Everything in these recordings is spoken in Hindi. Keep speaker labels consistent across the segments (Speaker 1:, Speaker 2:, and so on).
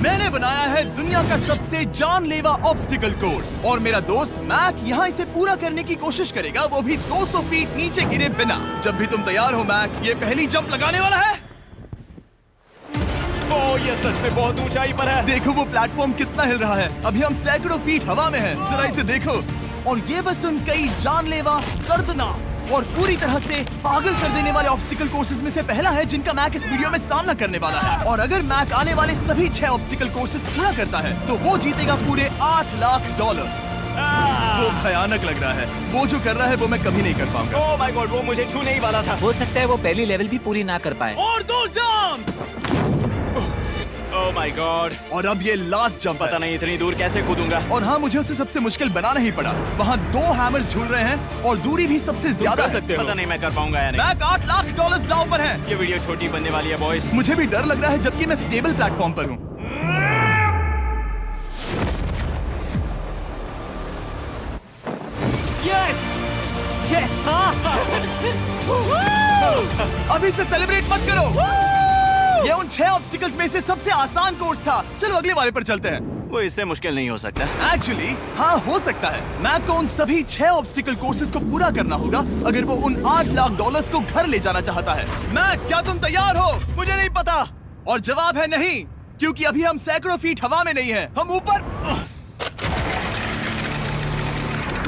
Speaker 1: मैंने बनाया है दुनिया का सबसे जानलेवा ऑब्स्टिकल कोर्स और मेरा दोस्त मैक यहाँ इसे पूरा करने की कोशिश करेगा, वो भी 200 फीट नीचे गिरे बिना। जब भी तुम तैयार हो मैक, ये पहली जंप लगाने वाला है।
Speaker 2: ओह, ये सच में बहुत ऊंचाई पर है।
Speaker 1: देखो वो प्लेटफॉर्म कितना हिल रहा है। अभी हम सैकड़ों फीट हवा में हैं। जरा इसे देखो। और ये बस उन कई जानलेवा, दर्दनाक और पूरी तरह से पागल कर देने वाले ऑब्स्टिकल कोर्सेज में से पहला है जिनका मैक इस वीडियो में सामना करने वाला है। और अगर मैक आने वाले सभी 6 ऑब्स्टिकल कोर्सेज पूरा करता है तो वो जीतेगा पूरे $8 लाख। वो भयानक लग रहा है। वो जो कर रहा है वो मैं कभी नहीं कर पाऊंगा।
Speaker 2: ओह माय गॉड, वो मुझे छूने ही वाला था।
Speaker 3: हो सकता है वो पहली लेवल भी पूरी ना कर पाए।
Speaker 1: और 2 जंप।
Speaker 2: Oh my God.
Speaker 1: और अब ये लास्ट जंप।
Speaker 2: पता नहीं इतनी दूर कैसे कूदूंगा।
Speaker 1: और हाँ, मुझे उसे सबसे मुश्किल बनाना ही पड़ा। वहाँ 2 हैमर्स झूल रहे हैं और दूरी भी सबसे ज्यादा
Speaker 2: कर सकते हो। पता नहीं मैं कर पाऊंगा या नहीं।
Speaker 1: मैक $8 लाख दांव पर है।
Speaker 2: ये वीडियो छोटी बनने वाली है बॉयज।
Speaker 1: मुझे भी डर लग रहा है जबकि मैं स्टेबल प्लेटफॉर्म पर हूँ।
Speaker 2: Yes yes.
Speaker 1: अभी से सेलिब्रेट मत करो। ये उन 6 ऑब्स्टिकल्स में से सबसे आसान कोर्स था। चलो अगले वाले पर चलते हैं।
Speaker 2: वो इससे मुश्किल नहीं हो सकता।
Speaker 1: एक्चुअली हाँ, हो सकता है। मैक को उन सभी 6 ऑब्स्टिकल कोर्सेज को पूरा करना होगा अगर वो उन $8 लाख को घर ले जाना चाहता है। मैक, क्या तुम तैयार हो?
Speaker 2: मुझे नहीं पता।
Speaker 1: और जवाब है नहीं, क्योंकि अभी हम सैकड़ों फीट हवा में नहीं हैं। हम ऊपर।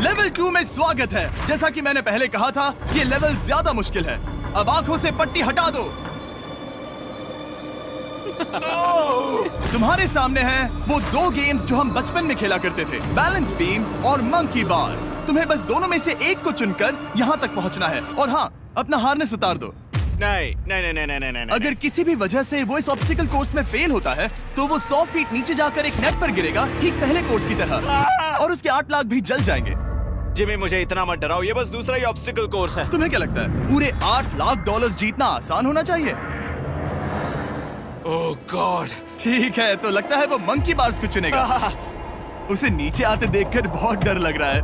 Speaker 1: लेवल 2 में स्वागत है। जैसा कि मैंने पहले कहा था, ये लेवल ज्यादा मुश्किल है। अब आंखों से पट्टी हटा दो। तुम्हारे सामने हैं वो 2 गेम्स जो हम बचपन में खेला करते थे, बैलेंस बीम और मंकी बार्स। तुम्हें बस दोनों में से एक को चुनकर यहाँ तक पहुँचना है। और हाँ, अपना हार्नेस उतार दो।
Speaker 2: नहीं नहीं नहीं नहीं नहीं नहीं।
Speaker 1: अगर किसी भी वजह से वो इस ऑब्स्टिकल कोर्स में फेल होता है तो वो 100 फीट नीचे जाकर एक नेट पर गिरेगा, ठीक पहले कोर्स की तरह, और उसके 8 लाख भी जल जाएंगे।
Speaker 2: जिमी, मुझे इतना मत डराओ। ये बस दूसरा ही ऑब्स्टिकल कोर्स है।
Speaker 1: तुम्हें क्या लगता है पूरे $8 लाख जीतना आसान होना चाहिए?
Speaker 2: ओह गॉड।
Speaker 1: ठीक है, तो लगता है वो मंकी बार्स को चुनेगा। उसे नीचे आते देखकर बहुत डर लग रहा है।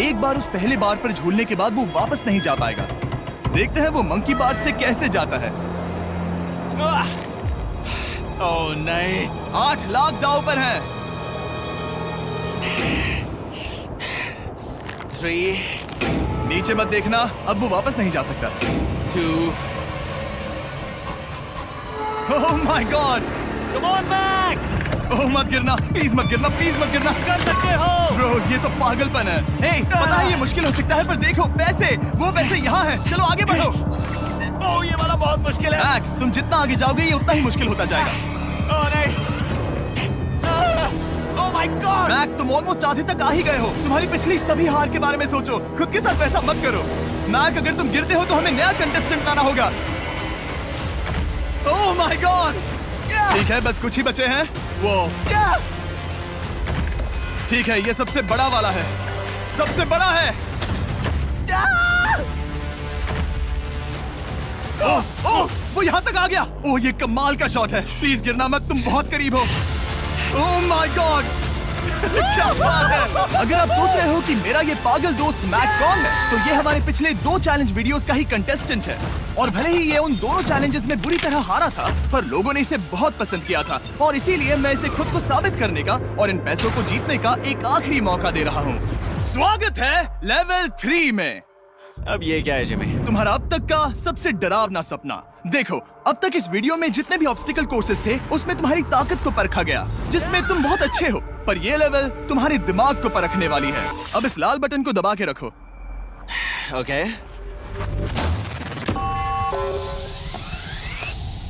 Speaker 1: एक बार उस पहले बार पर झूलने के बाद वो वापस नहीं जा पाएगा। देखते हैं वो मंकी बार्स से कैसे जाता है।
Speaker 2: ओह नहीं।
Speaker 1: 8 लाख दांव पर हैं।
Speaker 2: 3
Speaker 1: नीचे मत देखना, अब वो वापस नहीं जा सकता।
Speaker 2: 2
Speaker 1: oh my God.
Speaker 2: Come on Mac.
Speaker 1: Oh मत गिरना, प्लीज मत गिरना, प्लीज मत गिरना।
Speaker 2: कर सकते हो।
Speaker 1: ब्रो, ये तो पागलपन है। हे, पता है ये मुश्किल हो सकता है, पर देखो पैसे, वो पैसे यहाँ हैं। चलो आगे बढ़ो।
Speaker 2: ओह, ये वाला बहुत मुश्किल है।
Speaker 1: मैक, तुम जितना आगे जाओगे ये उतना ही मुश्किल होता जाएगा।
Speaker 2: ओह नहीं। ओह माय गॉड।
Speaker 1: मैक, तुम ऑलमोस्ट आधे तक आ ही गए हो। तुम्हारी पिछली सभी हार के बारे में सोचो। खुद के साथ वैसा मत करो। मैक, अगर तुम गिरते हो तो हमें नया कंटेस्टेंट लाना होगा। ओह माय गॉड। ठीक है, बस कुछ ही बचे हैं। वो ठीक है, ये सबसे बड़ा वाला है। सबसे बड़ा है। ओह ओह, वो यहाँ तक आ गया। ओह, ये कमाल का शॉट है। प्लीज गिरना मत, तुम बहुत करीब हो। ओह माय गॉड, क्या बात है। अगर आप सोच रहे हो कि मेरा ये पागल दोस्त मैक कौन है, तो ये हमारे पिछले 2 चैलेंज वीडियोस का ही कंटेस्टेंट है। और भले ही ये उन दोनों चैलेंजेस में बुरी तरह हारा था, पर लोगों ने इसे बहुत पसंद किया था और इसीलिए मैं इसे खुद को साबित करने का और इन पैसों को जीतने का एक आखिरी मौका दे रहा हूँ। स्वागत है लेवल 3 में।
Speaker 2: अब ये क्या है जिमी?
Speaker 1: तुम्हारा अब तक का सबसे डरावना सपना। देखो, अब तक इस वीडियो में जितने भी ऑब्स्टिकल कोर्सेज थे उसमें तुम्हारी ताकत को परखा गया, जिसमें तुम बहुत अच्छे हो। पर ये लेवल तुम्हारे दिमाग को परखने वाली है। अब इस लाल बटन को दबा के रखो।
Speaker 2: ओके।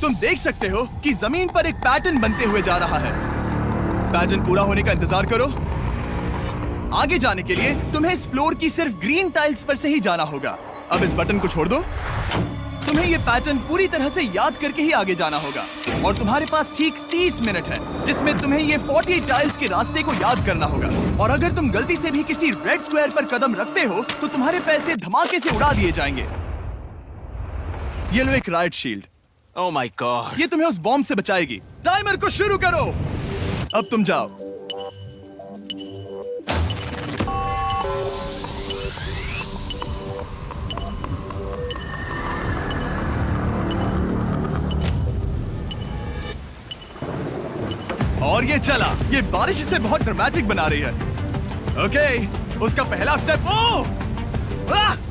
Speaker 1: तुम देख सकते हो कि जमीन पर एक पैटर्न बनते हुए जा रहा है। पैटर्न पूरा होने का इंतजार करो। आगे जाने के लिए तुम्हें इस फ्लोर की सिर्फ ग्रीन टाइल्स पर से ही जाना होगा। अब इस बटन को छोड़ दो। तुम्हें ये पैटर्न पूरी तरह से याद करके ही आगे जाना होगा और तुम्हारे पास ठीक 30 मिनट है जिसमें तुम्हें ये 40 टाइल्स के रास्ते को याद करना होगा। और अगर तुम गलती से भी किसी रेड स्क्वायर पर कदम रखते हो तो तुम्हारे पैसे धमाके से उड़ा दिए जाएंगे। ये लो एक right shield.
Speaker 2: Oh my God.
Speaker 1: ये तुम्हें उस बॉम्ब से बचाएगी। टाइमर को शुरू करो। अब तुम जाओ। और ये चला। ये बारिश इसे बहुत ड्रामेटिक बना रही है। ओके, उसका पहला स्टेप।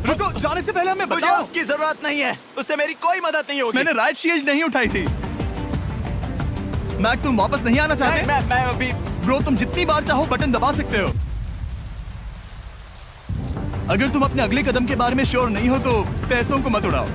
Speaker 1: रुको, जाने से पहले हमें
Speaker 2: मुझे
Speaker 1: बताओ।
Speaker 2: उसकी जरूरत नहीं है, उससे मेरी कोई मदद नहीं होगी।
Speaker 1: मैंने राइट शील्ड नहीं उठाई थी। मैक, तुम वापस नहीं आना चाहते?
Speaker 2: मैं अभी।
Speaker 1: ब्रो, तुम जितनी बार चाहो बटन दबा सकते हो। अगर तुम अपने अगले कदम के बारे में श्योर नहीं हो तो पैसों को मत उड़ाओ।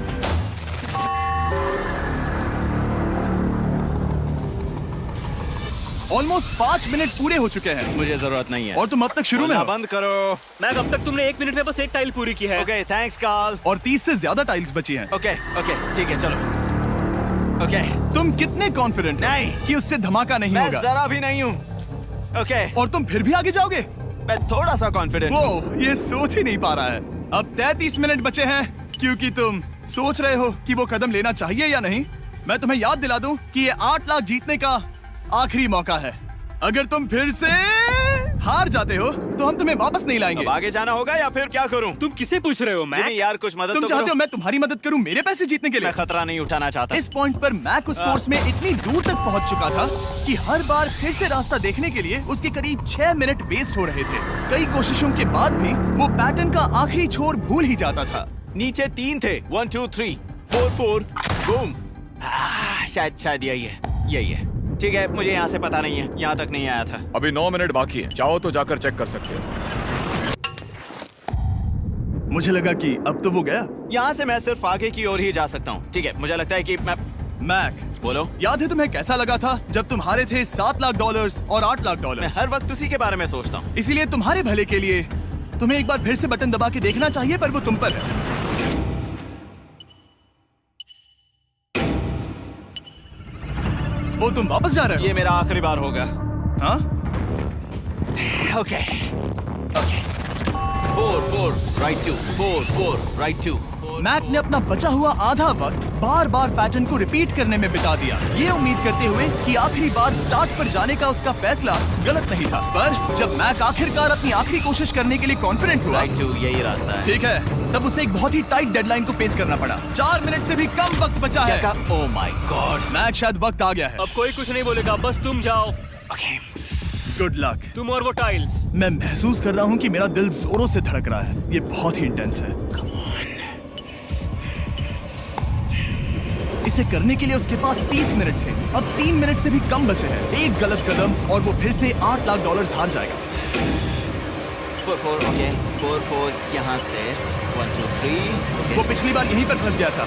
Speaker 1: ऑलमोस्ट 5 मिनट पूरे हो चुके हैं
Speaker 2: मुझे जरूरत नहीं है।
Speaker 1: और तुम अब तक शुरू में हो।
Speaker 2: बंद करो।
Speaker 4: मैक, अब तक तुमने 1 मिनट में बस एक टाइल पूरी की है।
Speaker 2: Okay, thanks Carl.
Speaker 1: और 30 से ज्यादा टाइल्स बची हैं।
Speaker 2: ओके, ठीक है, चलो। ओके।
Speaker 1: तुम कितने कॉन्फिडेंट हो
Speaker 2: नहीं।
Speaker 1: कि उससे धमाका नहीं
Speaker 2: मैं
Speaker 1: होगा?
Speaker 2: जरा भी नहीं हूँ। ओके।
Speaker 1: और तुम फिर भी आगे जाओगे?
Speaker 2: मैं थोड़ा सा कॉन्फिडेंट हूँ।
Speaker 1: वो ये सोच ही नहीं पा रहा है। अब 33 मिनट बचे हैं क्योंकि तुम सोच रहे हो कि वो कदम लेना चाहिए या नहीं। मैं तुम्हें याद दिला दूं कि ये 8 लाख जीतने का आखिरी मौका है। अगर तुम फिर से हार जाते हो तो हम तुम्हें वापस नहीं लाएंगे।
Speaker 2: अब आगे जाना होगा या फिर क्या करूं?
Speaker 4: तुम किसे पूछ रहे हो मैक?
Speaker 2: जिमी यार, कुछ मदद
Speaker 1: तुम
Speaker 2: तो
Speaker 1: चाहते
Speaker 2: करो।
Speaker 1: हो मैं तुम्हारी मदद करूं मेरे पैसे जीतने के लिए?
Speaker 2: मैं खतरा नहीं उठाना चाहता।
Speaker 1: इस पॉइंट पर मैक उस कोर्स में इतनी दूर तक पहुंच चुका था कि हर बार फिर से रास्ता देखने के लिए उसके करीब 6 मिनट वेस्ट हो रहे थे। कई कोशिशों के बाद भी वो पैटर्न का आखिरी छोर भूल ही जाता था।
Speaker 2: नीचे 3 थे। 1 2 3 4 4 बूम। शायद यही है। ठीक है, मुझे यहाँ से पता नहीं है, यहाँ तक नहीं आया था।
Speaker 5: अभी 9 मिनट बाकी है, चाहो तो जाकर चेक कर सकते हो।
Speaker 1: मुझे लगा कि अब तो वो गया।
Speaker 2: यहाँ से मैं सिर्फ आगे की ओर ही जा सकता हूँ। ठीक है, मुझे लगता है कि मैं।
Speaker 1: मैक,
Speaker 2: बोलो।
Speaker 1: याद है तुम्हें कैसा लगा था जब तुम हारे थे $7 लाख और $8 लाख?
Speaker 2: मैं हर वक्त उसी के बारे में सोचता हूँ।
Speaker 1: इसीलिए तुम्हारे भले के लिए तुम्हें एक बार फिर से बटन दबा के देखना चाहिए, पर वो तुम पर है। वो तुम वापस जा रहे हो?
Speaker 2: ये मेरा आखिरी बार होगा।
Speaker 1: हाँ?
Speaker 2: Okay 4 4 right 2 4 4 right 2।
Speaker 1: मैक ने अपना बचा हुआ आधा वक्त बार बार पैटर्न को रिपीट करने में बिता दिया, ये उम्मीद करते हुए कि आखिरी बार स्टार्ट पर जाने का उसका फैसला गलत नहीं था। पर जब मैक आखिरकार अपनी आखिरी कोशिश करने के लिए कॉन्फिडेंट हुआ,
Speaker 2: राइट 2 यही रास्ता है।
Speaker 1: ठीक है, तब उसे एक बहुत ही टाइट डेडलाइन को फेस करना पड़ा। 4 मिनट से भी कम वक्त बचा है।
Speaker 2: ओह माय गॉड।
Speaker 1: मैक, शायद वक्त आ गया है।
Speaker 4: अब कोई कुछ नहीं बोलेगा, बस तुम जाओ।
Speaker 2: Okay,
Speaker 1: good luck.
Speaker 4: तुम और वो टाइल्स।
Speaker 1: मैं महसूस कर रहा हूँ कि मेरा दिल जोरों से धड़क रहा है। ये बहुत ही इंटेंस है। इसे करने के लिए उसके पास 30 मिनट थे। अब 3 मिनट से भी कम बचे हैं। एक गलत कदम और वो फिर से $8 लाख हार जाएगा।
Speaker 2: 4 4 ओके 4 4 यहाँ से 1 2 3।
Speaker 1: वो पिछली बार यहीं पर फंस गया था।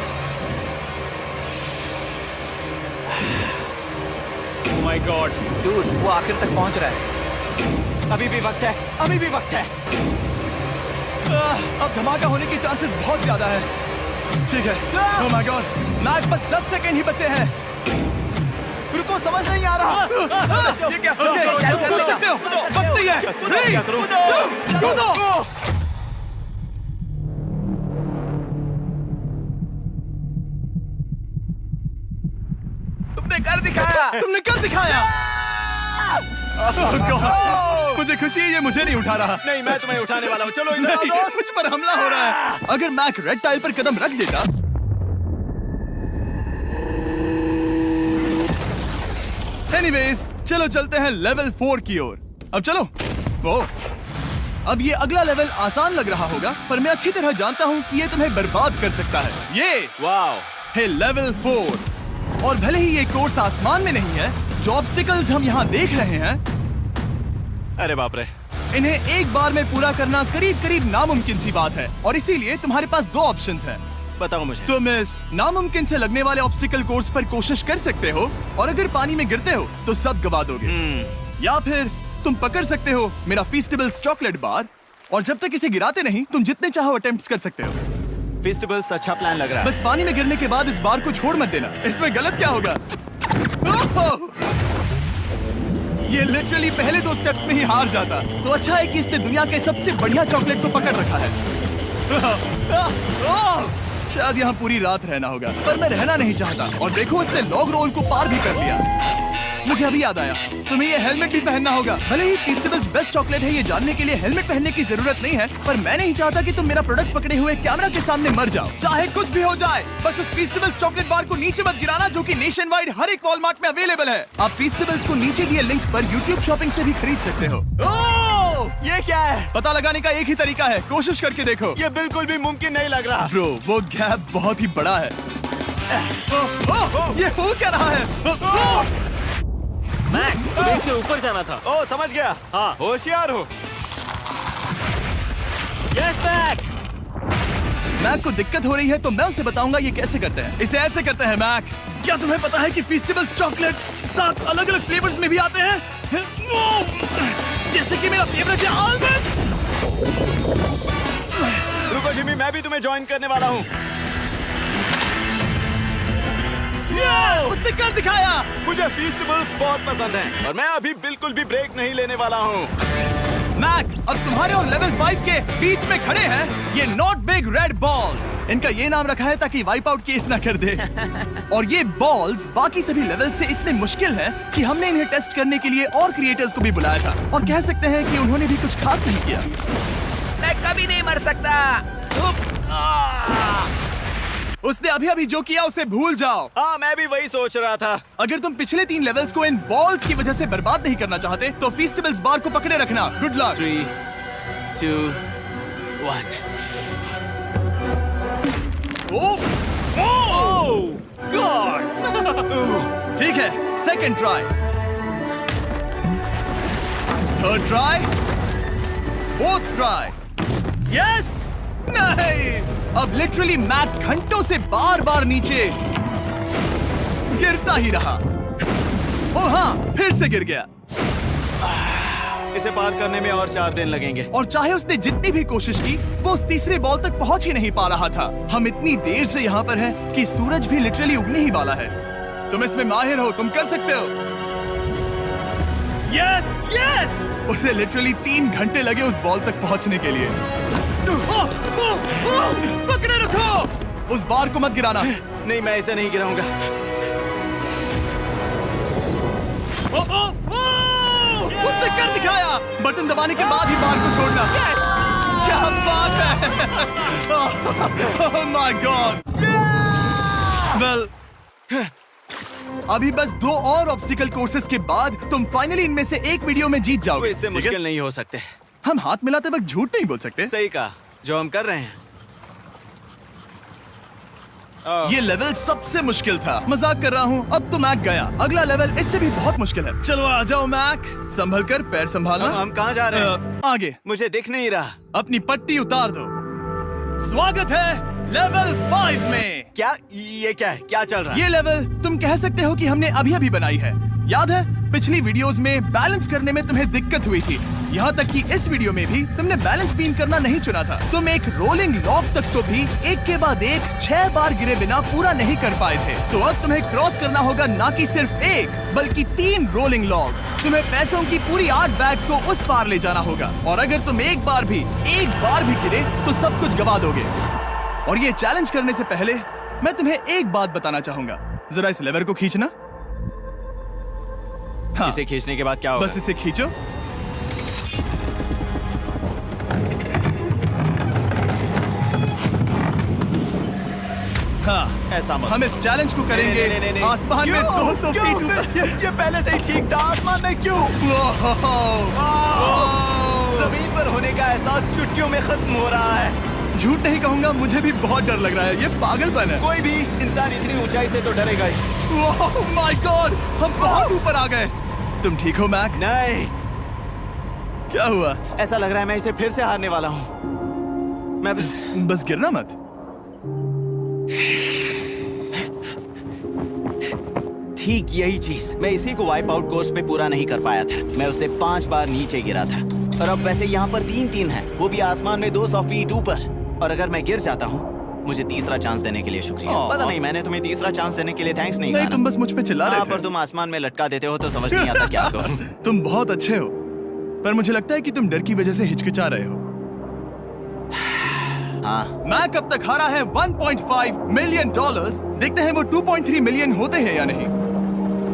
Speaker 4: माय गॉड
Speaker 3: डूड, वो आखिर तक पहुंच रहा है।
Speaker 2: अभी भी वक्त है, अभी भी वक्त है।
Speaker 1: अब धमाका होने के चांसेस बहुत ज्यादा है। ठीक है। ओह माय गॉड, मैच बस 10 सेकंड ही बचे हैं।
Speaker 2: रुको, समझ नहीं आ रहा।
Speaker 1: ये क्या? ओके, कूद सकते हो। वक्त नहीं है। 3 2 कूदो।
Speaker 3: तुमने कर दिखाया।
Speaker 1: तुमने कर दिखाया। Oh God, मुझे खुशी है ये मुझे नहीं उठा रहा।
Speaker 2: नहीं, मैं तुम्हें उठाने वाला हूँ। चलो इधर आओ
Speaker 1: नहीं,
Speaker 2: दोस्त।
Speaker 1: मुझ पर हमला हो रहा है। अगर मैक रेड टाइल पर कदम रख देता। एनीवेज, चलो चलते हैं लेवल 4 की ओर। अब चलो। वो अब ये अगला लेवल आसान लग रहा होगा, पर मैं अच्छी तरह जानता हूँ कि ये तुम्हें बर्बाद कर सकता है। ये
Speaker 2: वाओ
Speaker 1: है लेवल 4। और भले ही ये कोर्स आसमान में नहीं है, जो ऑब्स्टिकल्स हम यहाँ देख रहे हैं,
Speaker 2: अरे बाप रे।
Speaker 1: इन्हें एक बार में पूरा करना करीब करीब नामुमकिन सी बात है। और इसीलिए तुम्हारे पास 2 ऑप्शंस हैं।
Speaker 2: बताओ मुझे।
Speaker 1: तुम इस नामुमकिन से लगने वाले ऑब्स्टिकल कोर्स पर कोशिश कर सकते हो, और अगर पानी में गिरते हो तो सब गवा दोगे। या फिर तुम पकड़ सकते हो मेरा फीस्टेबल्स चॉकलेट बार, और जब तक इसे गिराते नहीं तुम जितने चाहो अटेम्प्ट्स कर सकते हो।
Speaker 2: फेस्टिवल्स अच्छा प्लान लग रहा है।
Speaker 1: बस पानी में गिरने के बाद इस बार को छोड़ मत देना। इसमें गलत क्या होगा? ओह! ये लिटरली पहले 2 स्टेप्स में ही हार जाता। तो अच्छा है कि इसने दुनिया के सबसे बढ़िया चॉकलेट को पकड़ रखा है। शायद यहाँ पूरी रात रहना होगा, पर मैं रहना नहीं चाहता। और देखो, इसने लॉग रोल को पार भी कर लिया। मुझे अभी याद आया, तुम्हें ये हेलमेट भी पहनना होगा। भले ही फीस्टिवल्स बेस्ट चॉकलेट है ये जानने के लिए हेलमेट पहनने की जरूरत नहीं है, पर मैं नहीं चाहता कि तुम मेरा प्रोडक्ट पकड़े हुए कैमरा के सामने मर जाओ। चाहे कुछ भी हो जाए, बस उस फीस्टिवल्स चॉकलेट बार को नीचे मत गिराना, जो कि नेशन वाइड हर एक वॉलमार्ट में अवेलेबल है। आप फीस्टिवल्स को नीचे दिए लिंक पर यूट्यूब शॉपिंग से भी खरीद सकते हो।
Speaker 2: ये क्या है?
Speaker 1: पता लगाने का एक ही तरीका है, कोशिश करके देखो।
Speaker 2: ये बिल्कुल भी मुमकिन नहीं लग रहा।
Speaker 1: ब्रो, वो गैप बहुत ही बड़ा है। ये हो क्या रहा है?
Speaker 4: मैक, तुम्हें इसके ऊपर जाना था।
Speaker 2: ओ, समझ गया।
Speaker 4: हाँ।
Speaker 2: होशियार हो।
Speaker 4: Yes Mac.
Speaker 1: मैक को दिक्कत हो रही है तो मैं उसे बताऊंगा ये कैसे करते हैं। इसे ऐसे करते हैं मैक। क्या तुम्हें पता है कि फेस्टिवल्स चॉकलेट 7 अलग-अलग फ्लेवर्स में भी आते हैं? जैसे कि मेरा फेवरेट है आलमंड।
Speaker 2: रुको जिमी, मैं भी तुम्हें ज्वाइन करने वाला हूँ।
Speaker 1: उसने कर दिखाया।
Speaker 2: मुझे फेस्टिवल्स बहुत पसंद हैं और मैं अभी बिल्कुल भी ब्रेक नहीं लेने वाला हूँ।
Speaker 1: मैक, अब तुम्हारे और लेवल 5 के बीच में खड़े हैं ये नॉट बिग रेड बॉल्स। इनका ये नाम रखा है ताकि वाइप आउट केस ना कर दे। और ये बॉल्स बाकी सभी लेवल से इतने मुश्किल हैं कि हमने इन्हें टेस्ट करने के लिए और क्रिएटर्स को भी बुलाया था, और कह सकते हैं कि उन्होंने भी कुछ खास नहीं किया।
Speaker 3: मैं कभी नहीं मर सकता।
Speaker 1: उसने अभी अभी जो किया उसे भूल जाओ।
Speaker 2: हाँ, मैं भी वही सोच रहा था।
Speaker 1: अगर तुम पिछले 3 लेवल्स को इन बॉल्स की वजह से बर्बाद नहीं करना चाहते तो फेस्टिवल्स बार को पकड़े रखना। Good luck.
Speaker 2: 3, 2, 1।
Speaker 4: ओह गॉड।
Speaker 1: ठीक है, second try, third try, fourth try. Yes. नहीं, अब लिटरली मैक घंटों से बार बार नीचे गिरता ही रहा। ओ हाँ, फिर से गिर गया।
Speaker 2: इसे पार करने में और 4 दिन लगेंगे।
Speaker 1: और चाहे उसने जितनी भी कोशिश की, वो उस तीसरे बॉल तक पहुंच ही नहीं पा रहा था। हम इतनी देर से यहाँ पर हैं कि सूरज भी लिटरली उगने ही वाला है। तुम इसमें माहिर हो, तुम कर सकते हो। Yes yes. उसे लिटरली 3 घंटे लगे उस बॉल तक पहुंचने के लिए। पकड़े रखो, उस बार को मत गिराना।
Speaker 2: नहीं, मैं इसे नहीं गिराऊंगा।
Speaker 1: उसने कर दिखाया। बटन दबाने के बाद ही बार को छोड़ना। क्या बात है। ओह माय गॉड। वेल, अभी बस 2 और ऑब्स्टिकल कोर्सेस के बाद तुम फाइनली इनमें से एक वीडियो में जीत
Speaker 2: वो
Speaker 1: जाओगे।
Speaker 2: इससे
Speaker 1: ठीक है?
Speaker 2: मुश्किल नहीं हो सकते।
Speaker 1: हम हाथ मिलाते वक्त झूठ नहीं बोल सकते।
Speaker 2: सही कहा, जो हम कर रहे हैं।
Speaker 1: ये लेवल सबसे मुश्किल था। मजाक कर रहा हूँ, अब तो मैक गया। अगला लेवल इससे भी बहुत मुश्किल है। चलो आ जाओ मैक, संभल कर, पैर संभालना।
Speaker 2: हम कहाँ जा रहे हैं?
Speaker 1: आगे।
Speaker 2: मुझे दिख नहीं रहा।
Speaker 1: अपनी पट्टी उतार दो। स्वागत है लेवल 5 में।
Speaker 2: क्या? ये क्या है? क्या चल रहा है?
Speaker 1: ये लेवल तुम कह सकते हो कि हमने अभी अभी बनाई है। याद है पिछली वीडियोस में बैलेंस करने में तुम्हें दिक्कत हुई थी, यहाँ तक कि इस वीडियो में भी तुमने बैलेंस बीन करना नहीं चुना था। तुम एक रोलिंग लॉग तक तो भी एक के बाद एक 6 बार गिरे बिना पूरा नहीं कर पाए थे। तो अब तुम्हें क्रॉस करना होगा ना कि सिर्फ एक बल्कि 3 रोलिंग लॉग्स। तुम्हें पैसों की पूरी 8 बैग्स को उस पार ले जाना होगा, और अगर तुम एक बार भी गिरे तो सब कुछ गवा दोगे। और ये चैलेंज करने से पहले मैं तुम्हें एक बात बताना चाहूंगा। जरा इस लेवर को खींचना। हाँ,
Speaker 2: इसे खींचने के बाद क्या होगा?
Speaker 1: बस इसे खींचो। हाँ,
Speaker 2: ऐसा मत।
Speaker 1: हम इस चैलेंज को करेंगे
Speaker 2: नहीं।
Speaker 1: आसमान में 200 फीट ऊपर।
Speaker 2: ये पहले से ही ठीक था। आसमान में क्यों? जमीन पर होने का एहसास चुटकियों में खत्म हो रहा है।
Speaker 1: झूठ नहीं कहूंगा, मुझे भी बहुत डर लग रहा है। ये पागलपन है।
Speaker 2: कोई भी इंसान इतनी ऊंचाई से तो डरेगा ही।
Speaker 1: ओह माय गॉड, हम बहुत ऊपर आ गए। तुम ठीक हो मैक?
Speaker 2: नहीं,
Speaker 1: क्या हुआ?
Speaker 2: ऐसा लग रहा है मैं इसे फिर से हारने वाला हूँ। मैं
Speaker 1: बस गिरना मत।
Speaker 2: ठीक यही चीज मैं इसी को वाइप आउट कोर्स पे पूरा नहीं कर पाया था। मैं उससे 5 बार नीचे गिरा था, और अब वैसे यहाँ पर 3-3 है, वो भी आसमान में 200 फीट ऊपर। और अगर मैं गिर जाता हूँ, मुझे तीसरा चांस देने के लिए शुक्रिया। पता नहीं, मैंने तुम्हें तीसरा चांस देने के लिए थैंक्स नहीं कहा।
Speaker 1: तुम बस मुझ पे चिल्ला रहे थे।
Speaker 2: पर तुम आसमान में लटका देते हो तो समझ नहीं आता क्या करूं।
Speaker 1: तुम बहुत अच्छे हो, पर मुझे लगता है कि तुम डर की वजह से हिचकिचा रहे हो।
Speaker 2: हाँ,
Speaker 1: मैक अब तक हारा है $1.5 मिलियन। देखते हैं वो 2.3 मिलियन होते हैं या नहीं।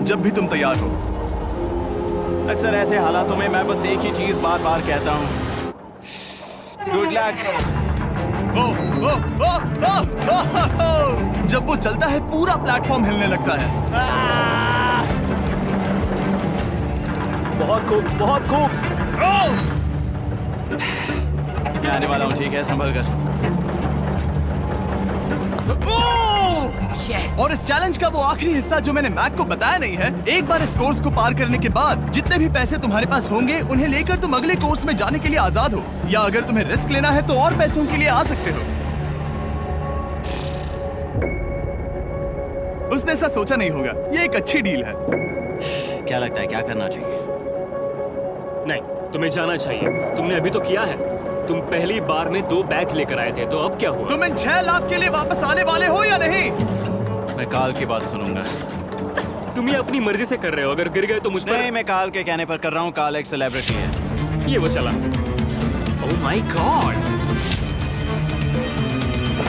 Speaker 1: जब भी तुम तैयार हो।
Speaker 2: अक्सर ऐसे हालातों में मैं बस एक ही चीज बार बार कहता हूँ, गुड लक।
Speaker 1: जब वो चलता है पूरा प्लेटफॉर्म हिलने लगता है।
Speaker 4: बहुत खूब, बहुत खूब।
Speaker 2: मैं आने वाला हूँ, ठीक है, संभल कर।
Speaker 3: यस।
Speaker 1: और इस चैलेंज का वो आखिरी हिस्सा जो मैंने मैक को बताया नहीं है, एक बार इस कोर्स को पार करने के बाद जितने भी पैसे तुम्हारे पास होंगे उन्हें लेकर तुम अगले कोर्स में जाने के लिए आजाद हो, या अगर तुम्हें रिस्क लेना है तो और पैसों के लिए आ सकते हो। उसने ऐसा सोचा नहीं होगा, ये एक अच्छी डील है।
Speaker 2: क्या लगता है, क्या करना चाहिए?
Speaker 4: नहीं, तुम्हें जाना चाहिए। तुमने अभी तो किया है। तुम पहली बार में 2 बैग्स लेकर आए थे, तो अब क्या हुआ?
Speaker 1: तुम इन 6 लाख के लिए वापस आने वाले हो या नहीं?
Speaker 2: मैं काल की बात सुनूंगा।
Speaker 4: तुम ये अपनी मर्जी से कर रहे हो। अगर गिर गए तो मुझ पर।
Speaker 2: नहीं, मैं काल के कहने पर कर रहा हूँ। काल एक सेलिब्रिटी है।
Speaker 4: ये वो चला। ओह माय गॉड।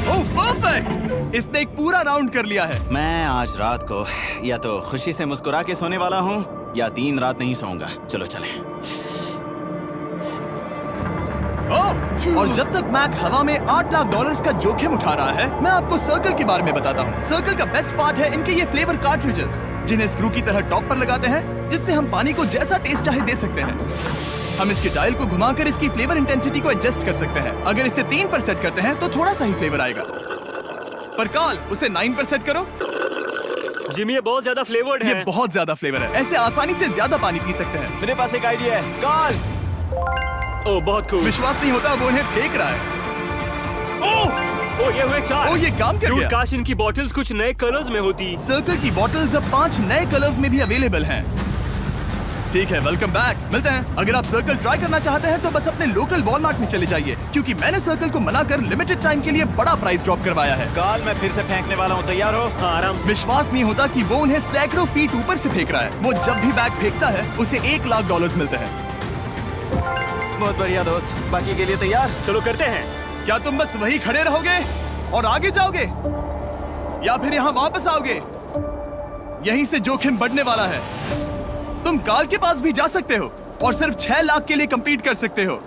Speaker 1: ओह परफेक्ट, इसने एक पूरा राउंड कर लिया है।
Speaker 2: मैं आज रात को या तो खुशी से मुस्कुरा के सोने वाला हूँ या 3 रात नहीं सोऊंगा। चलो चलें।
Speaker 1: और जब तक मैक हवा में $8 लाख का जोखिम उठा रहा है, मैं आपको सर्कल के बारे में बताता हूँ। सर्कल का बेस्ट पार्ट है इनके ये फ्लेवर कार्ट्रिजेस, जिन्हें स्क्रू की तरह टॉप पर लगाते हैं, जिससे हम पानी को जैसा टेस्ट चाहे दे सकते हैं। हम इसके डायल को घुमाकर इसकी फ्लेवर इंटेंसिटी को एडजस्ट कर सकते हैं। अगर इसे 3 पर सेट करते हैं तो थोड़ा सा ही फ्लेवर आएगा, पर काल उसे 9 पर सेट करो।
Speaker 4: जिमी, ये बहुत ज्यादा फ्लेवर्ड
Speaker 1: ये
Speaker 4: है।
Speaker 1: बहुत ज्यादा फ्लेवर है, ऐसे आसानी से ज्यादा पानी पी सकते हैं।
Speaker 2: मेरे पास एक आइडिया है। काल,
Speaker 4: ओह बहुत खूब।
Speaker 1: विश्वास नहीं होता, वो उन्हें फेंक रहा है।
Speaker 4: ओह ये हुए 4।
Speaker 1: ओह, ये काम कर
Speaker 4: Dude,
Speaker 1: गया।
Speaker 4: काश इनकी बॉटल्स कुछ नए कलर्स में होती।
Speaker 1: सर्कल की बॉटल्स अब 5 नए कलर्स में भी अवेलेबल हैं। ठीक है, वेलकम बैक। मिलते हैं। अगर आप सर्कल ट्राई करना चाहते हैं तो बस अपने लोकल वॉलमार्ट में चले जाइए, क्योंकि मैंने सर्कल को मना कर लिमिटेड टाइम के लिए बड़ा प्राइस ड्रॉप करवाया है।
Speaker 2: काल, मैं फिर से फेंकने वाला हूँ। तैयार हो?
Speaker 4: हाँ, आराम से।
Speaker 1: विश्वास नहीं होता कि वो उन्हें सैकड़ों फीट ऊपर से फेंक रहा है। वो जब भी बैग फेंकता है उसे $1 लाख मिलते हैं।
Speaker 2: बहुत बढ़िया दोस्त, बाकी के लिए तैयार?
Speaker 4: चलो करते हैं।
Speaker 1: क्या तुम बस वही खड़े रहोगे और आगे जाओगे, या फिर यहाँ वापस आओगे? यहीं से जोखिम बढ़ने वाला है। तुम काल के पास भी जा सकते हो और सिर्फ 6 लाख के लिए compete कर सकते हो,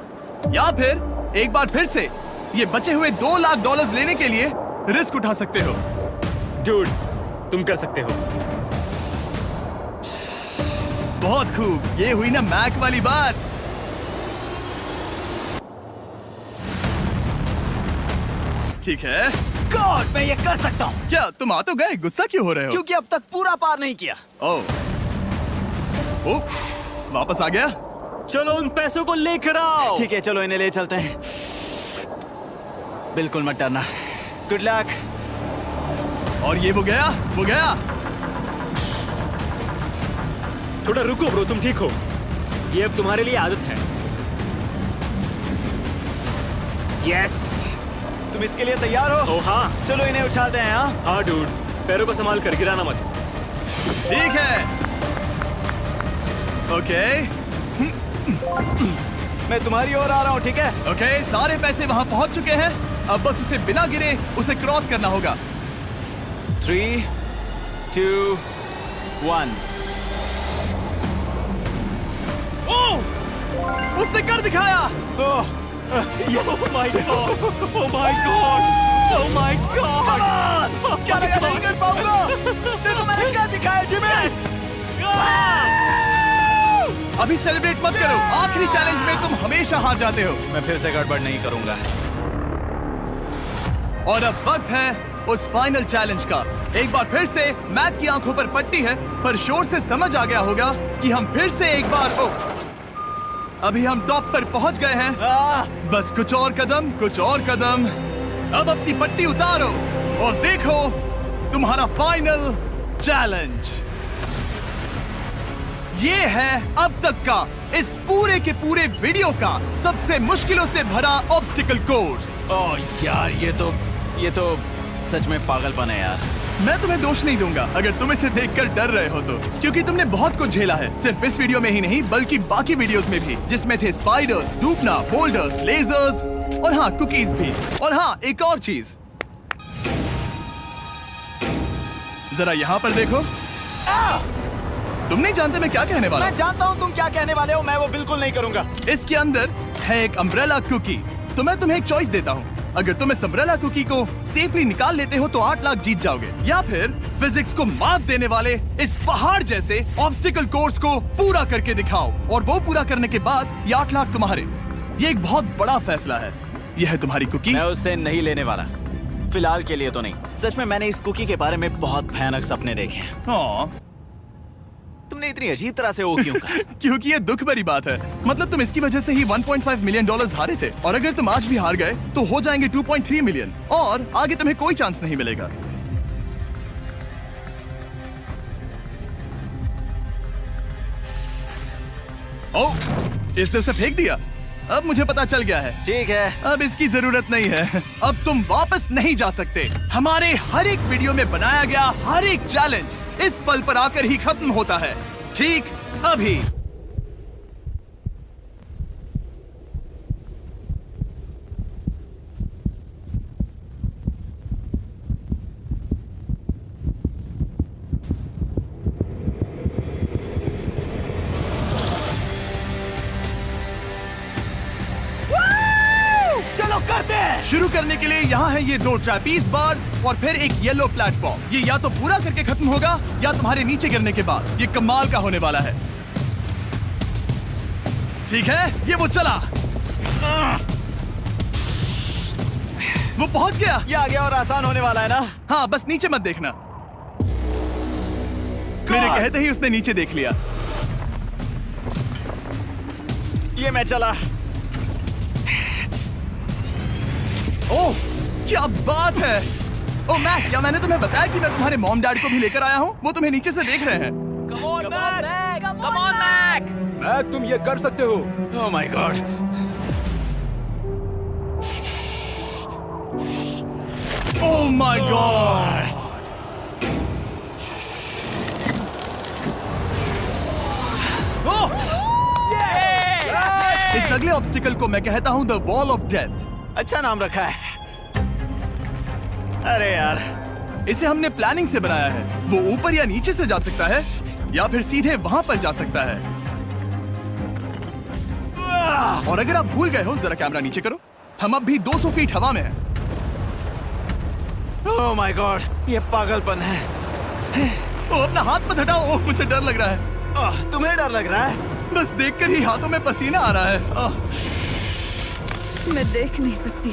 Speaker 1: या फिर एक बार फिर से ये बचे हुए $2 लाख लेने के लिए रिस्क उठा सकते हो।
Speaker 4: Dude, तुम कर सकते हो।
Speaker 1: बहुत खूब, ये हुई ना मैक वाली बात। ठीक है।
Speaker 2: गॉड, मैं ये कर सकता हूँ।
Speaker 1: क्या तुम आ तो गए, गुस्सा क्यों हो रहे हो?
Speaker 2: क्योंकि अब तक पूरा पार नहीं किया।
Speaker 1: ओह, वापस आ गया।
Speaker 4: चलो उन पैसों को लेकर आओ।
Speaker 2: ठीक है, चलो इन्हें ले चलते हैं। बिल्कुल मत डरना। Good luck.
Speaker 1: और ये वो गया।
Speaker 4: थोड़ा रुको ब्रो, तुम ठीक हो? ये अब तुम्हारे लिए आदत है। यस।
Speaker 2: तुम इसके लिए तैयार हो?
Speaker 4: ओह हाँ।
Speaker 2: चलो इन्हें उठाते हैं। हाँ,
Speaker 4: हाँ डूड, पैरों को संभाल कर, गिराना मत।
Speaker 1: ठीक है। ओके,
Speaker 2: मैं तुम्हारी ओर आ रहा हूँ, ठीक है?
Speaker 1: ओके, सारे पैसे वहां पहुंच चुके हैं। अब बस उसे बिना गिरे उसे क्रॉस करना होगा।
Speaker 2: 3, 2, 1।
Speaker 1: ओह, उसने कर दिखाया।
Speaker 2: ओह,
Speaker 4: Oh my god! Oh my god! Oh my god!
Speaker 2: क्या लगा नहीं कर पाऊंगा? देखो मैंने क्या दिखाया जिमी।
Speaker 1: अभी सेलिब्रेट मत करो, आखिरी चैलेंज में तुम हमेशा हार जाते हो।
Speaker 2: मैं फिर से गड़बड़ नहीं करूंगा।
Speaker 1: और अब वक्त है उस फाइनल चैलेंज का। एक बार फिर से मैक की आंखों पर पट्टी है, पर शोर से समझ आ गया होगा कि हम फिर से एक बार अभी हम टॉप पर पहुंच गए हैं। बस कुछ और कदम। अब अपनी पट्टी उतारो और देखो तुम्हारा फाइनल चैलेंज। ये है अब तक का इस पूरे के पूरे वीडियो का सबसे मुश्किलों से भरा ऑब्स्टिकल कोर्स।
Speaker 2: ओह यार, ये तो सच में पागलपन है यार।
Speaker 1: मैं तुम्हें दोष नहीं दूंगा अगर तुम इसे देखकर डर रहे हो तो, क्योंकि तुमने बहुत कुछ झेला है, सिर्फ इस वीडियो में ही नहीं बल्कि बाकी वीडियोस में भी, जिसमें थे स्पाइडर्स, डूबना, बोल्डर्स, लेजर्स और हाँ कुकीज भी। और हाँ, एक और चीज, जरा यहाँ पर देखो। तुम नहीं जानते मैं क्या कहने वाला
Speaker 2: मैं जानता हूँ तुम क्या कहने वाले हो, मैं वो बिल्कुल नहीं करूंगा।
Speaker 1: हूँ। इसके अंदर है एक अम्ब्रेला कुकी। तो मैं तुम्हें एक चॉइस देता हूँ। अगर तुम इस अम्ब्रेला कुकी को सेफली निकाल लेते हो तो 8 लाख जीत जाओगे, या फिर फिजिक्स को मात देने वाले इस पहाड़ जैसे ऑब्स्टिकल कोर्स को पूरा करके दिखाओ, और वो पूरा करने के बाद ये 8 लाख तुम्हारे। ये एक बहुत बड़ा फैसला है। यह है तुम्हारी कुकी।
Speaker 2: मैं उससे नहीं लेने वाला, फिलहाल के लिए तो नहीं। सच में मैंने इस कुकी के बारे में बहुत भयानक सपने देखे हैं।
Speaker 1: हाँ,
Speaker 2: तुमने इतनी अजीब तरह से वो क्यों कहा?
Speaker 1: क्योंकि ये दुख भरी बात है। मतलब तुम इसकी वजह से ही 1.5 मिलियन डॉलर्स हारे थे, और अगर तुम आज भी हार गए तो हो जाएंगे 2.3 मिलियन, और आगे तुम्हें कोई चांस नहीं मिलेगा। ओह, इसने उसे फेंक दिया। अब मुझे पता चल गया है।
Speaker 2: ठीक है,
Speaker 1: अब इसकी जरूरत नहीं है। अब तुम वापस नहीं जा सकते। हमारे हर एक वीडियो में बनाया गया हर एक चैलेंज इस पल पर आकर ही खत्म होता है, ठीक अभी।
Speaker 2: चलो करते हैं।
Speaker 1: शुरू करने के लिए यहाँ है ये 2 ट्रैपीज बार्स और फिर एक येलो प्लेटफॉर्म। ये या तो पूरा करके खत्म होगा या तुम्हारे नीचे गिरने के बाद। ये कमाल का होने वाला है। ठीक है, ये वो चला। वो पहुंच गया।
Speaker 2: ये आगे और आसान होने वाला है ना?
Speaker 1: हाँ, बस नीचे मत देखना। मेरे कहते ही उसने नीचे देख लिया।
Speaker 2: ये मैं चला।
Speaker 1: ओह, क्या बात है। ओह मैक, क्या मैंने तुम्हें बताया कि मैं तुम्हारे मॉम डैड को भी लेकर आया हूँ? वो तुम्हें नीचे से देख रहे हैं।
Speaker 3: कम ऑन मैक।
Speaker 5: मैक, तुम ये कर सकते हो।
Speaker 2: ओह my God.
Speaker 1: Oh my God. इस अगले ऑब्स्टिकल को मैं कहता हूँ द वॉल ऑफ डेथ।
Speaker 2: अच्छा नाम रखा है। अरे यार,
Speaker 1: इसे हमने प्लानिंग से बनाया है। वो ऊपर या नीचे से जा सकता है, या फिर सीधे वहां पर जा सकता है। और अगर आप भूल गए हो, जरा कैमरा नीचे करो। हम अब भी 200 फीट हवा में हैं।
Speaker 2: ओह माय गॉड, ये पागलपन है।
Speaker 1: ओ, अपना हाथ मत हटाओ। ओह, मुझे डर लग रहा है।
Speaker 2: तुम्हें डर लग रहा है?
Speaker 1: बस देखकर ही हाथों में पसीना आ रहा है।
Speaker 6: मैं देख नहीं सकती।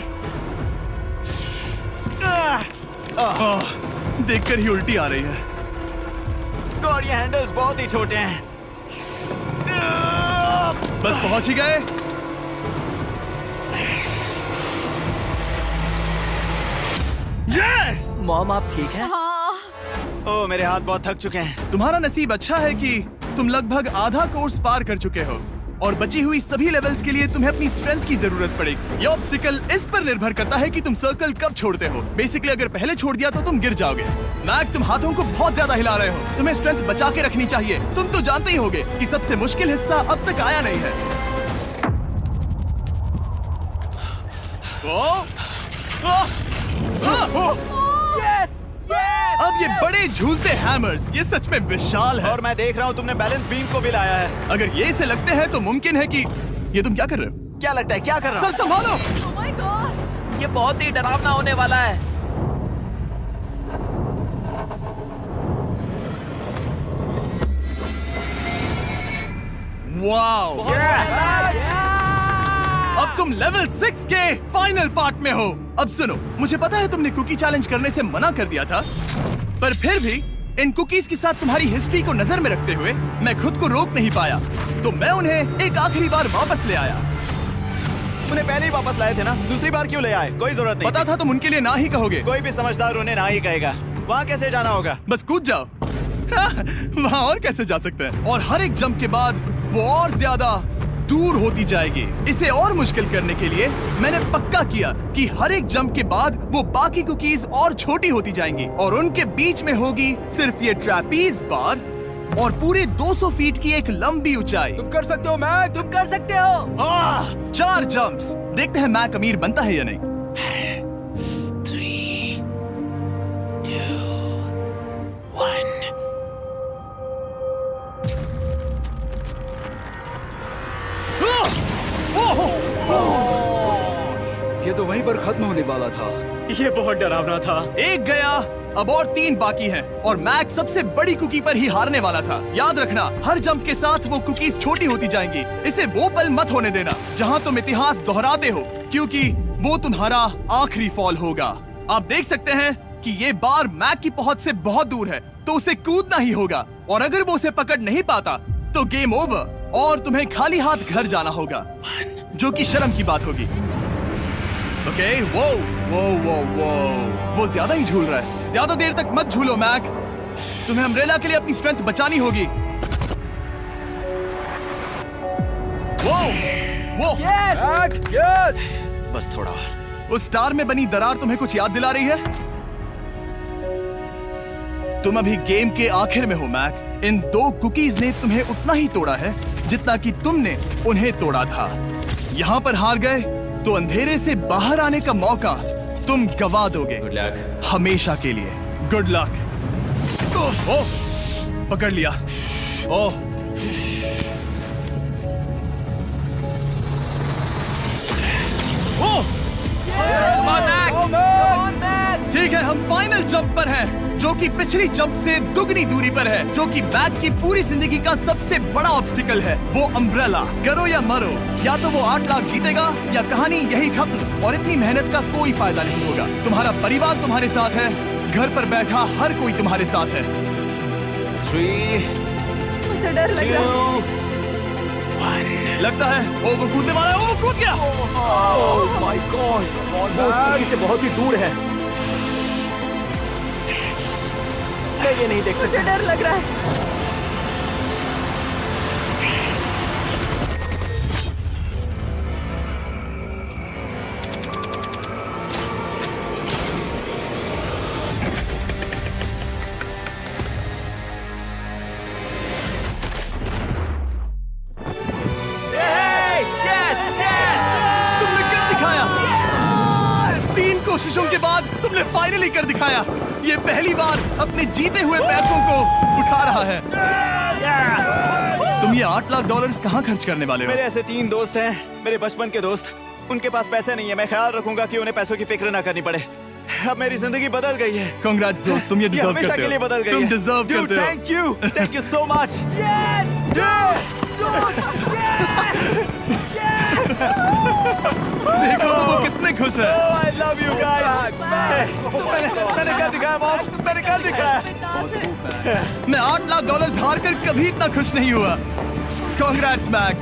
Speaker 1: देखकर ही उल्टी आ रही है।
Speaker 2: गॉड, ये हैंडल्स बहुत ही छोटे हैं।
Speaker 1: बस पहुंच ही गए। यस!
Speaker 3: मॉम, आप ठीक है?
Speaker 6: हाँ।
Speaker 2: ओह, मेरे हाथ बहुत थक चुके हैं।
Speaker 1: तुम्हारा नसीब अच्छा है कि तुम लगभग आधा कोर्स पार कर चुके हो, और बची हुई सभी लेवल्स के लिए तुम्हें अपनी स्ट्रेंथ की जरूरत पड़ेगी। ये ऑब्स्टिकल इस पर निर्भर करता है कि तुम सर्कल कब छोड़ते हो। बेसिकली अगर पहले छोड़ दिया तो तुम गिर जाओगे। मैक, तुम हाथों को बहुत ज्यादा हिला रहे हो। तुम्हें स्ट्रेंथ बचा के रखनी चाहिए। तुम तो जानते ही होगे कि सबसे मुश्किल हिस्सा अब तक आया नहीं है।
Speaker 3: Yes, yes.
Speaker 1: अब ये बड़े झूलते हैमर्स, ये सच में विशाल है।
Speaker 2: और मैं देख रहा हूँ तुमने बैलेंस बीम को भी लाया है।
Speaker 1: अगर ये इसे लगते हैं तो मुमकिन है कि ये तुम क्या कर रहे हो?
Speaker 2: क्या लगता है, क्या कर रहा
Speaker 1: सर
Speaker 2: हूँ?
Speaker 1: संभालो।
Speaker 6: Oh my gosh!
Speaker 3: ये बहुत ही डरावना होने वाला है।
Speaker 1: वाओ! अब तुम लेवल 6 के फाइनल पार्ट में हो। अब सुनो, मुझे पता है तुमने कुकी चैलेंज करने से मना कर दिया था, पर फिर भी इन कुकीज के साथ तुम्हारी हिस्ट्री को नजर में रखते हुए मैं खुद को रोक नहीं पाया, तो मैं उन्हें एक आखिरी बार वापस ले आया।
Speaker 2: उन्हें पहले ही वापस लाए थे ना, दूसरी बार क्यों ले आए? कोई जरूरत नहीं
Speaker 1: पता
Speaker 2: थी।
Speaker 1: था तुम उनके लिए ना ही कहोगे।
Speaker 2: कोई भी समझदार उन्हें ना ही कहेगा। वहाँ कैसे जाना होगा?
Speaker 1: बस कूद जाओ। वहाँ और कैसे जा सकते हैं? और हर एक जंप के बाद वो और ज्यादा दूर होती जाएगी। इसे और मुश्किल करने के लिए मैंने पक्का किया कि हर एक जंप के बाद वो बाकी कुकीज और छोटी होती जाएंगी, और उनके बीच में होगी सिर्फ ये ट्रैपीज बार और पूरे 200 फीट की एक लंबी ऊंचाई।
Speaker 5: तुम कर सकते हो मैक।
Speaker 3: तुम कर सकते हो।
Speaker 1: 4 जंप्स। देखते हैं मैक अमीर बनता है या नहीं।
Speaker 2: 3, 2, 1।
Speaker 7: ये तो वहीं पर खत्म होने वाला था।
Speaker 4: ये बहुत डरावना था।
Speaker 1: एक गया, अब और 3 बाकी हैं और मैक सबसे बड़ी कुकी पर ही हारने वाला था। याद रखना, हर जंप के साथ वो कुकीज छोटी होती जाएंगी। इसे वो पल मत होने देना जहां तुम इतिहास दोहराते हो, क्योंकि वो तुम्हारा आखिरी फॉल होगा। आप देख सकते हैं कि ये बार मैक की पहुंच से बहुत दूर है, तो उसे कूदना ही होगा। और अगर वो उसे पकड़ नहीं पाता तो गेम ओवर और तुम्हें खाली हाथ घर जाना होगा, जो कि शर्म की बात होगी। ओके, वो ज्यादा ही झूल रहा है। ज्यादा देर तक मत झूलो मैक, तुम्हें अम्ब्रेला के लिए अपनी स्ट्रेंथ बचानी होगी। वो
Speaker 7: यस।
Speaker 2: बस थोड़ा और।
Speaker 1: उस स्टार में बनी दरार तुम्हें कुछ याद दिला रही है? तुम अभी गेम के आखिर में हो मैक। इन 2 कुकीज ने तुम्हें उतना ही तोड़ा है जितना कि तुमने उन्हें तोड़ा था। यहाँ पर हार गए तो अंधेरे से बाहर आने का मौका तुम गवा दोगे।
Speaker 2: Good luck.
Speaker 1: हमेशा के लिए। Good luck. ओह, पकड़ लिया। ओह, ठीक है, हम फाइनल जंप पर हैं, जो कि पिछली जंप से दुगनी दूरी पर है, जो कि मैक की पूरी जिंदगी का सबसे बड़ा ऑब्स्टिकल है, वो अम्ब्रेला। करो या मरो, या तो वो 8 लाख जीतेगा या कहानी यही खत्म और इतनी मेहनत का कोई फायदा नहीं होगा। तुम्हारा परिवार तुम्हारे साथ है, घर पर बैठा हर कोई तुम्हारे साथ है।
Speaker 2: 3,
Speaker 6: मुझे डर लग रहा है।
Speaker 2: 2, 1।
Speaker 1: लगता है वो कूदने वाला है। वो कूद गया।
Speaker 7: ओह माय गॉड, वो उस से बहुत ही दूर है। मैं ये नहीं देख सकता।
Speaker 6: मुझे डर लग रहा है।
Speaker 1: तुमने कर दिखाया। 3 कोशिशों के बाद तुमने फाइनली कर दिखाया। ये पहली बार अपने जीते हुए पैसों को उठा रहा है। तुम ये $8 लाख कहाँ खर्च करने वाले हो?
Speaker 2: मेरे ऐसे 3 दोस्त हैं, मेरे बचपन के दोस्त। उनके पास पैसे नहीं है। मैं ख्याल रखूंगा कि उन्हें पैसों की फिक्र ना करनी पड़े। अब मेरी जिंदगी बदल गई है।
Speaker 1: कांग्रेट्स दोस्त, तुम ये डिजर्व
Speaker 2: हमेशा
Speaker 1: करते
Speaker 2: के लिए
Speaker 1: हो।
Speaker 2: बदल गई
Speaker 1: तुम
Speaker 2: है।
Speaker 1: डिजर्व करते हो।
Speaker 2: Thank you so much.
Speaker 1: देखो तो वो कितने खुश है।
Speaker 2: I love you guys. मैंने कर दिखाया मॉम, मैंने कर दिखाया।
Speaker 1: मैं $8 लाख हार कर कभी इतना खुश नहीं हुआ। Congrats Mac.